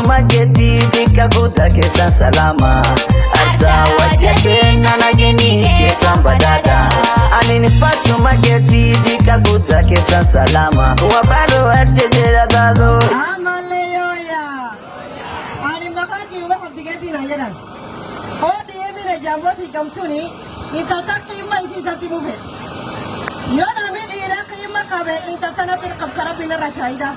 Fatuma gedidi kabuta kesan salama Arda wajatina nagini kesan badada Anini Fatuma gedidi kabuta kesan salama Wabaro arjedera dado Amale yoya Ani makaki wakati gedina yana Odi emine jamboti kamsuni Itataki ma isi sati mufe Yona min iraqi makabe intatanatil qabkara bila rashaida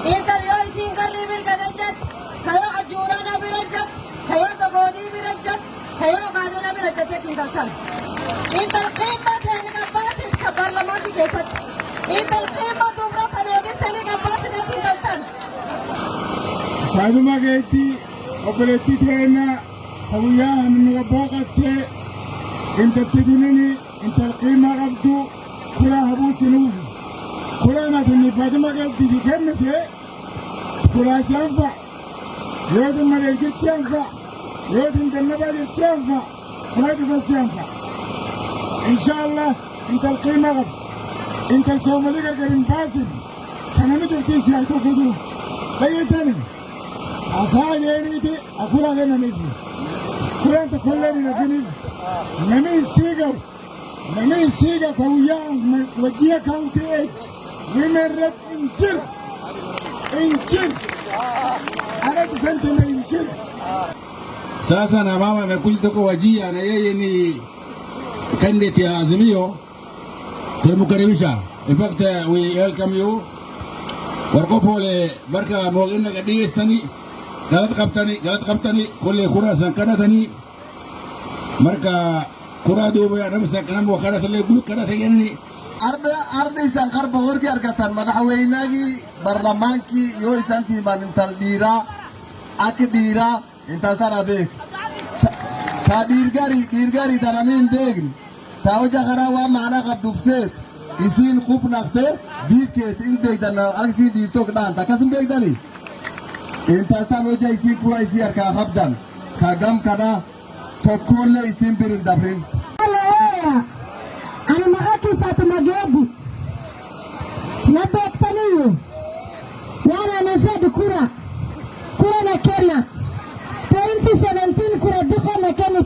Inta yoy singar libir kadajat Kayo ajurana birajat Kayo dagodi birajat Kayo gadina birajat intatal Inta al-qimma teniga basis ka barlamati kesat Inta al-qimma dumra panodis teniga basis intatal Fatuma Gedi operati tena Hawiya minuga bokate Inta tidinini Inta al-qimma qabdu Kula habu sinuhi Kula natini Fatuma Gedi dikennete Kula siyanfa Yodin maregi siyanfa Yodin jannabali siyanfa Kula difa siyanfa Inshallah Inta al-qimma qabdu Inta al-somaliga garin basin Kanami jurti siyartu kudu Dayetani Asa yeniti akula gana nisi Kula anta kullani nafini Nami siga kawuya wajia county 8 Women rep Injil Ana tusentime Injil Sasa na mama amekuja toka Wajia na yeye ni candidate ya Azimio. Tunamkaribisha. In fact, we welcome you. Warko pole barka mogena kadiyestani. Galat kaptani kulle kura sankanatani. Marka kura do ya ramsa kanam wakala tale gulu kada tayani. Arda sankar bahor ki argatan madaxweynagi barlamanki yo isanti malintal dira akdira inta tarabe ta dirgari taramin degn ta oja kharawa maana qabdubset isin khub naqte diket in begdana agsi dirtok dan ta kasum begdani inta tan oja isin kura isi arka habdan kagam kana tokolle isin birin dabrin Ani makaki Fatuma Gedi Nabektaniyo Yana nefedi kura na Kenya 2017 kura dukho na Kenya